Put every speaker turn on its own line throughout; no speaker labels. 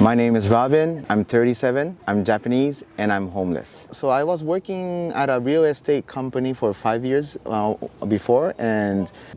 My name is Robin. I'm 37. I'm Japanese and I'm homeless. So I was working at a real estate company for 5 years before,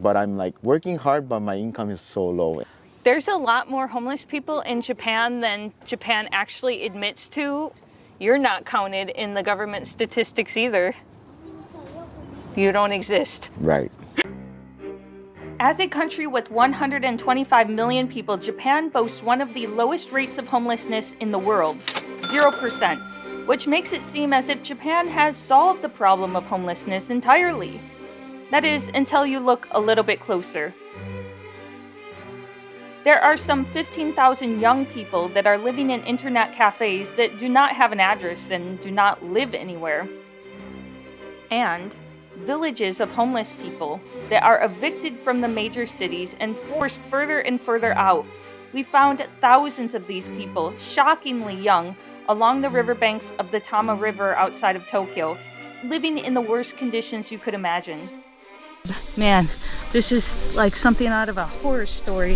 but I'm like working hard, but my income is so low.
There's a lot more homeless people in Japan than Japan actually admits to. You're not counted in the government statistics either. You don't exist.
Right.
As a country with 125 million people, Japan boasts one of the lowest rates of homelessness in the world, 0%, which makes it seem as if Japan has solved the problem of homelessness entirely. That is, until you look a little bit closer. There are some 15,000 young people that are living in internet cafes that do not have an address and do not live anywhere. And villages of homeless people that are evicted from the major cities and forced further and further out. We found thousands of these people, shockingly young, along the riverbanks of the Tama River outside of Tokyo, living in the worst conditions you could imagine. Man, this is like something out of a horror story.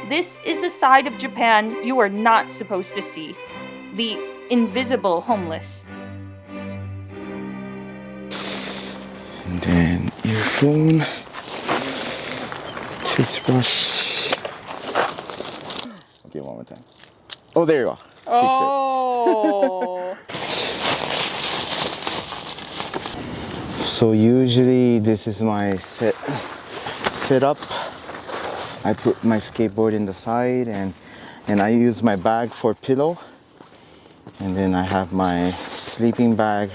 This is a side of Japan you are not supposed to see. The invisible homeless.
And then earphone, toothbrush. Okay, one more time. Oh, there you go.
Oh.
So usually this is my setup. I put my skateboard in the side and I use my bag for pillow. And then I have my sleeping bag.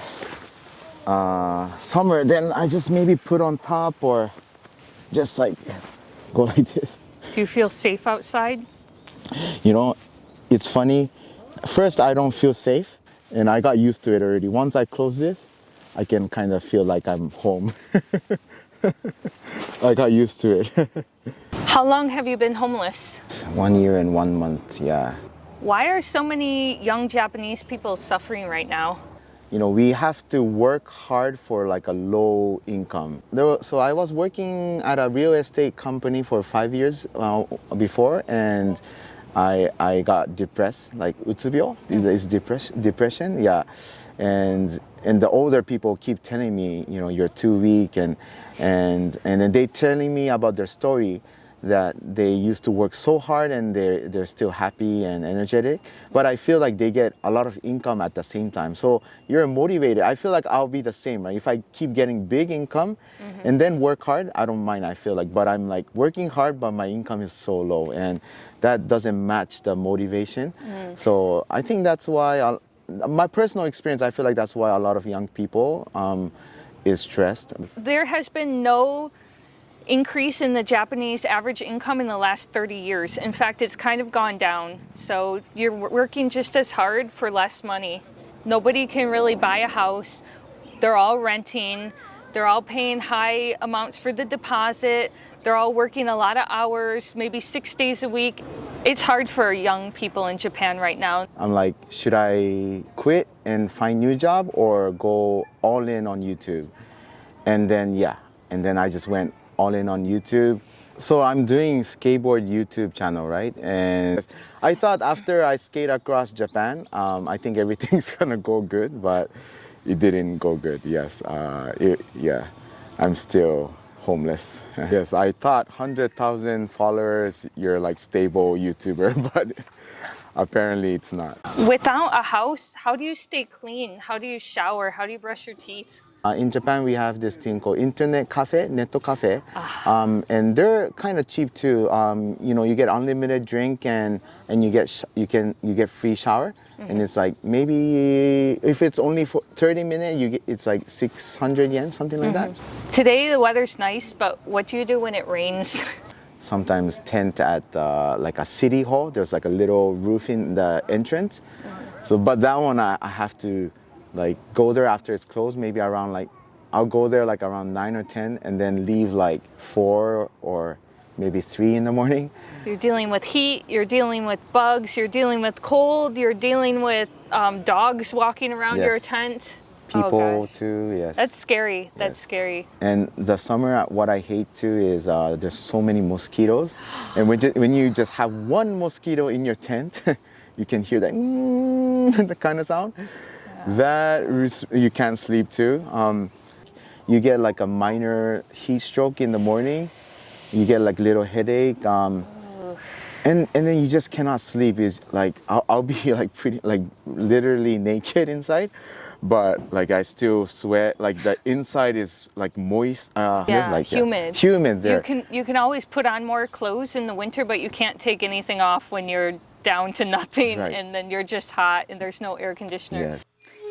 Somewhere, then I just maybe put on top or just like go like this.
Do you feel safe outside?
You know, it's funny. First, I don't feel safe and I got used to it already. Once I close this, I can kind of feel like I'm home. I got used to it.
How long have you been homeless?
1 year and 1 month, yeah.
Why are so many young Japanese people suffering right now?
You know, we have to work hard for like a low income. So I was working at a real estate company for 5 years before, and I got depressed, like utsubyo is depression, yeah. And the older people keep telling me, you know, you're too weak, and then they telling me about their story, that they used to work so hard and they're still happy and energetic, but I feel like they get a lot of income at the same time. So you're motivated. I feel like I'll be the same, right? If I keep getting big income and then work hard, I don't mind, I feel like, but I'm like working hard, but my income is so low and that doesn't match the motivation. So I think that's why, my personal experience, I feel like that's why a lot of young people is stressed.
There has been no increase in the Japanese average income in the last 30 years. In fact, it's kind of gone down. So you're working just as hard for less money. Nobody can really buy a house. They're all renting. They're all paying high amounts for the deposit. They're all working a lot of hours, maybe 6 days a week. It's hard for young people in Japan right now.
I'm like, should I quit and find new job or go all in on YouTube? And then I just went all in on YouTube. So I'm doing skateboard YouTube channel, right? And I thought after I skate across Japan, I think everything's gonna go good, but it didn't go good. Yes, I'm still homeless. Yes, I thought 100,000 followers, you're like stable YouTuber, but apparently it's not.
Without a house, how do you stay clean? How do you shower? How do you brush your teeth?
In Japan, we have this thing called internet cafe, netto cafe, and they're kind of cheap too. You know, you get unlimited drink and you get free shower, and it's like maybe if it's only for 30 minutes, it's like 600 yen, something like that.
Today the weather's nice, but what do you do when it rains?
Sometimes tent at like a city hall. There's like a little roof in the entrance. So, but that one I have to like go there after it's closed, maybe around like, I'll go there like around 9 or 10 and then leave like 4 or maybe 3 in the morning.
You're dealing with heat, you're dealing with bugs, you're dealing with cold, you're dealing with dogs walking around your tent.
people
gosh.
too. Yes.
That's scary. That's
Yes.
scary.
And the summer, what I hate too is there's so many mosquitoes, and when you just have one mosquito in your tent, you can hear that the kind of sound. You can't sleep too. You get like a minor heat stroke in the morning. You get like little headache. And then you just cannot sleep. Is like I'll be like pretty like literally naked inside, but like I still sweat. Like the inside is like moist.
Humid.
Humid there.
You can always put on more clothes in the winter, but you can't take anything off when you're down to nothing,
Right.
and then you're just hot and there's no air conditioner.
Yes.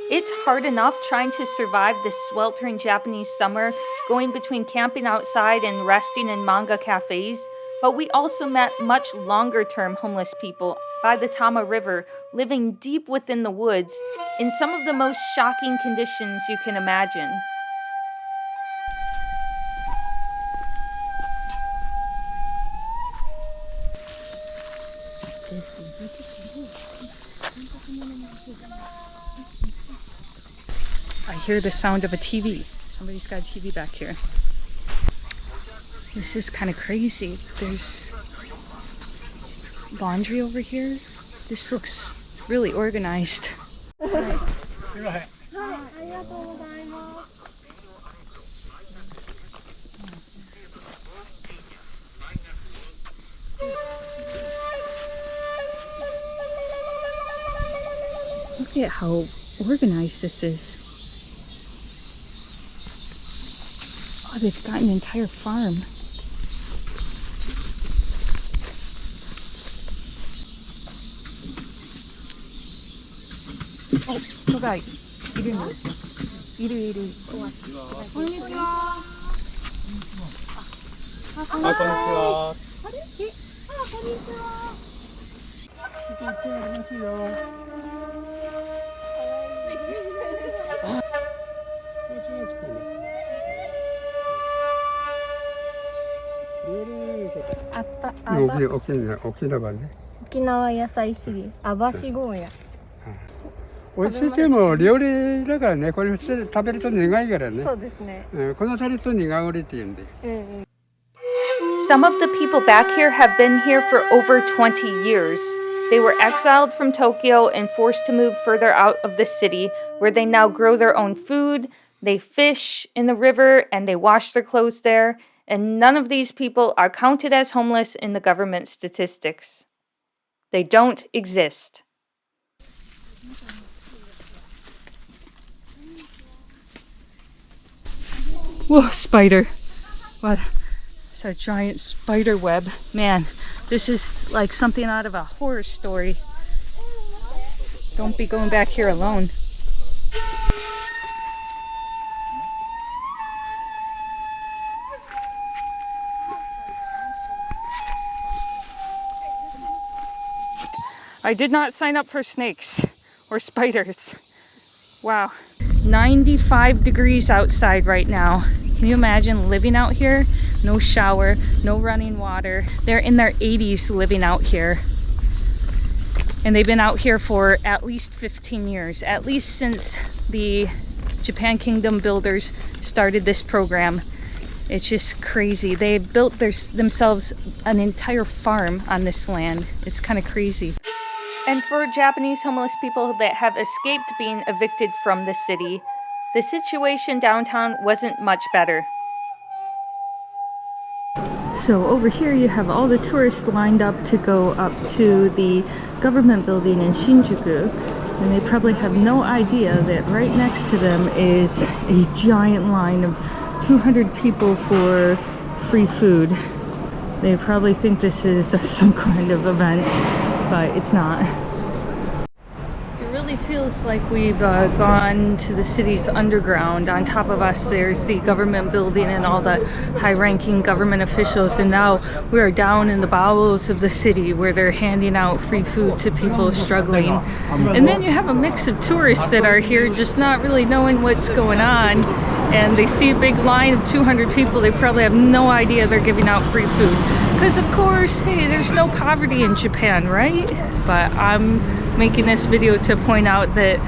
It's hard enough trying to survive this sweltering Japanese summer, going between camping outside and resting in manga cafes. But we also met much longer-term homeless people by the Tama River, living deep within the woods in some of the most shocking conditions you can imagine. I hear the sound of a TV. Somebody's got a TV back here. This is kind of crazy. There's laundry over here. This looks really organized. Look at how organized this is. Oh, they've got an entire farm. Oh, 人がいるんですよ。いるいる。こんにちは。こんにちは。あれ？こんにちは。
沖縄ね。
沖縄野菜市議、網走ゴーヤ。
美味しいけど料理だからね、これ食べると苦いからね。
そうですね。
この辺りと苦売りって言うんで。
Some of the people back here have been here for over 20 years. They were exiled from Tokyo and forced to move further out of the city, where they now grow their own food, they fish in the river, and they wash their clothes there. And none of these people are counted as homeless in the government statistics. They don't exist. Whoa, spider. What? It's a giant spider web. Man, this is like something out of a horror story. Don't be going back here alone. I did not sign up for snakes or spiders. Wow. 95 degrees outside right now. Can you imagine living out here? No shower, no running water. They're in their 80s living out here. And they've been out here for at least 15 years, at least since the Japan Kingdom builders started this program. It's just crazy. They built themselves an entire farm on this land. It's kind of crazy. And for Japanese homeless people that have escaped being evicted from the city, the situation downtown wasn't much better. So over here you have all the tourists lined up to go up to the government building in Shinjuku, and they probably have no idea that right next to them is a giant line of 200 people for free food. They probably think this is some kind of event, but it's not. It really feels like we've gone to the city's underground. On top of us there's the government building and all the high-ranking government officials, and now we are down in the bowels of the city where they're handing out free food to people struggling. And then you have a mix of tourists that are here just not really knowing what's going on, and they see a big line of 200 people. They probably have no idea they're giving out free food. Because of course, hey, there's no poverty in Japan, right? But I'm making this video to point out that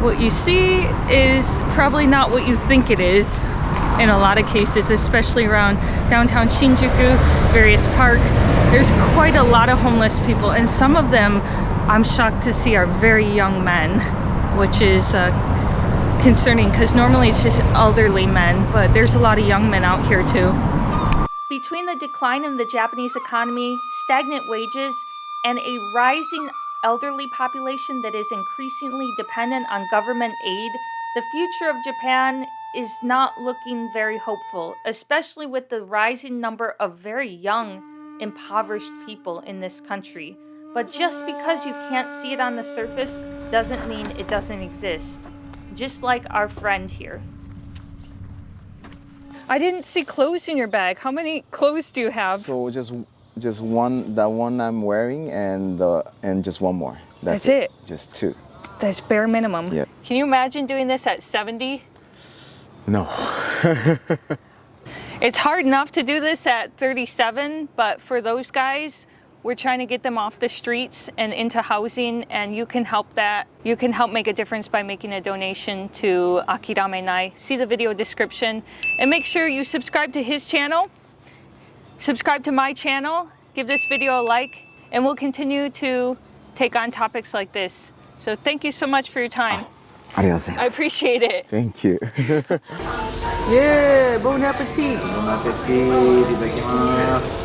What you see is probably not what you think it is in a lot of cases, especially around downtown Shinjuku, various parks. There's quite a lot of homeless people, and some of them I'm shocked to see are very young men, which is concerning because normally it's just elderly men, but there's a lot of young men out here too. Between the decline in the Japanese economy, stagnant wages, and a rising elderly population that is increasingly dependent on government aid, the future of Japan is not looking very hopeful, especially with the rising number of very young, impoverished people in this country. But just because you can't see it on the surface doesn't mean it doesn't exist. Just like our friend here. I didn't see clothes in your bag. How many clothes do you have?
So just one, that one I'm wearing, and just one more.
That's it?
Just two.
That's bare minimum.
Yeah.
Can you imagine doing this at 70?
No.
It's hard enough to do this at 37, but for those guys, we're trying to get them off the streets and into housing, and you can help that. You can help make a difference by making a donation to Akiramenai. See the video description, and make sure you subscribe to his channel, subscribe to my channel, give this video a like, and we'll continue to take on topics like this. So thank you so much for your time. I appreciate it.
Thank you.
Yeah, bon appetit.
Bon appetit. Itadakimasu.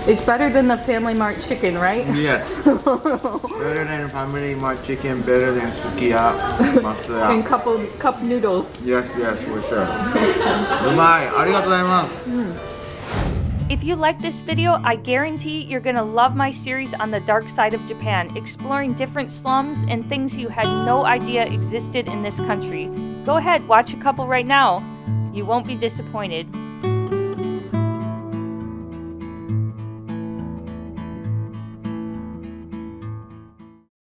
It's better than the Family Mart chicken, right?
Yes. Better than Family Mart chicken, better than Sukiya, Matsuya.
And cup noodles.
Yes, for sure. Umai. Arigatou gozaimasu.
If you like this video, I guarantee you're gonna love my series on the dark side of Japan, exploring different slums and things you had no idea existed in this country. Go ahead, watch a couple right now. You won't be disappointed.